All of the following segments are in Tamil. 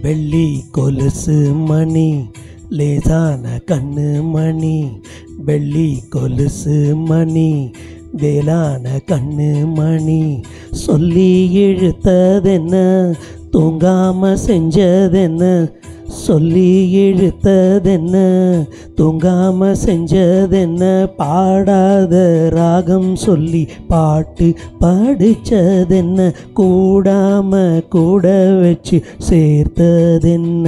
வெள்ளி கொலுசு மணி லேசான கண்ணு மணி, வெள்ளி கொலுசு மணி வேளான கண்ணு மணி, சொல்லி இழுத்ததென்ன தூங்காம செஞ்சதென்ன, சொல்லி இழுத்ததென்ன தூங்காம செஞ்சதென்ன, பாடாத ராகம் சொல்லி பாட்டு படிச்சதென்ன, கூடாம கூட வச்சு சேர்த்ததென்ன.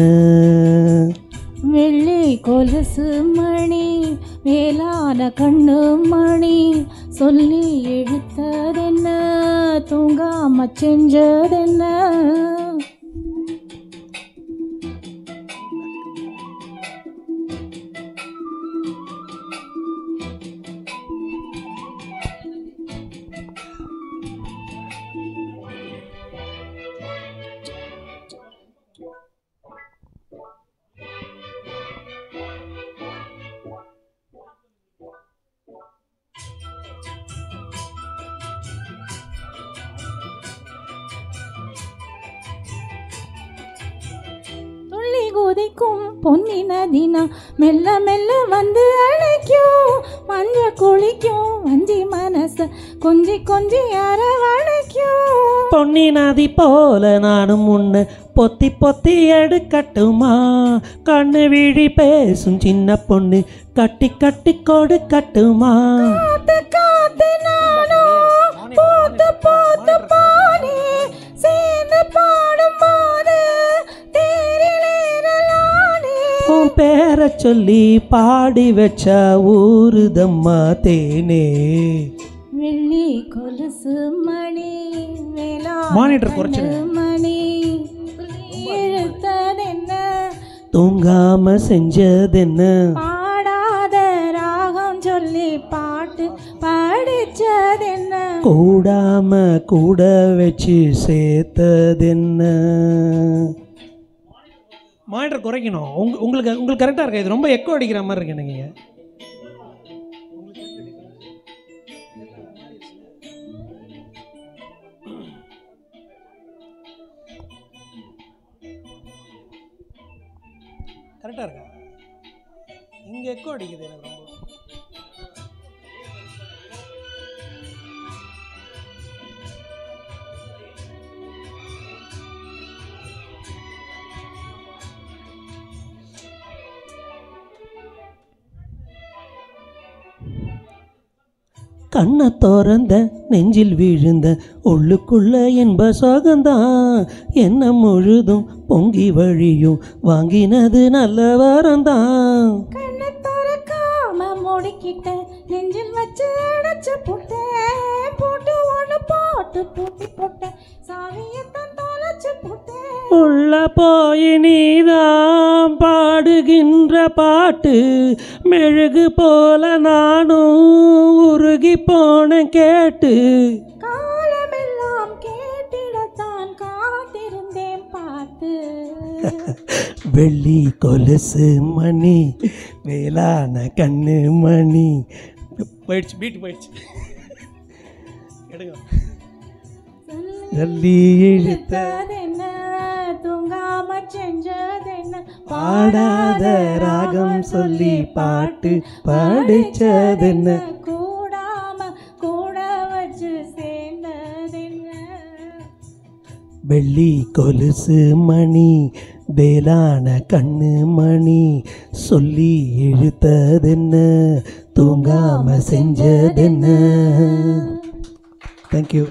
வெள்ளி கொலுசு மணி வேளான கண்ணு மணி, சொல்லி இழுத்ததென்ன தூங்காம செஞ்சதென்ன. குதிக்கும் பொன்னி நதினா மெல்ல மெல்ல வந்து அழைக்கும், மஞ்ச குளிக்கும் வஞ்சி மனச கொஞ்சி கொஞ்சி அரவணைக்கும். பொன்னி நதி போல நானும் உன்னை பொத்தி பொத்தி எடுக்கட்டுமா, கண்ணு விழி பேசும் சின்ன பொண்ணு கட்டி கட்டி கொடுக்கட்டுமா. காத்து காத்து நானும் போத்து போத்து பானே சேர்ந்து பாடும் போது பேர சொல்லி பாடி வச்சா ஊருதம்மா தேனே. வெள்ளி கொலுசு மணி மானிட்டர் குறைச்சு மணி இழுத்ததென்ன தூங்காம செஞ்சதென்ன, பாடாத ராகம் சொல்லி பாட்டு படிச்சதென்ன, கூடாம கூட வச்சு சேர்த்ததென்ன. மானிட்டர் குறைக்கணும். உங்களுக்கு கரெக்டாக இருக்கா? இது ரொம்ப எக்கோ அடிக்கிற மாதிரி இருக்கு எனக்கு. கரெக்டாக இருக்கா? இங்கே எக்கோ அடிக்குது எனக்கு ரொம்ப. கண்ணை திறந்த நெஞ்சில் விழுந்த உள்ளுக்குள்ள என்ப சோகந்தான், என்ன முழுதும் பொங்கி வழியும் வாங்கினது நல்ல வரந்தான். கண்ணை திறக்காம மூடிக்கிட்ட நெஞ்சில் வச்சு அடைச்சு போட்டேன், போட்டு ஒன்று போட்டு பூட்டி போட்டேன், சாவியத்தான் தொலைச்சு போட்டேன். உள்ள போய் நீதான் பாடுகின்ற பாட்டு மெழுகு போல நானும் உருகி போன கேட்டு, காலமெல்லாம் கேட்டிடத்தான் காத்திருந்தேன் பார்த்து. வெள்ளி கொலுசு மணி வேளான கண்ணு மணி. போயிடுச்சு, பீட்டு போயிடுச்சு. எடுங்க. சொல்லி இழுத்ததென்ன தூங்காம செஞ்சதென்ன, பாடாத ராகம் சொல்லி பாட்டு படிச்சதென்ன, கூடாம கூட வச்சு சேர்ந்ததென்ன. வெள்ளி கொலுசு மணி வேளான கண்ணு மணி, சொல்லி இழுத்ததென்ன தூங்காம செஞ்சதென்ன. தேங்க்யூ.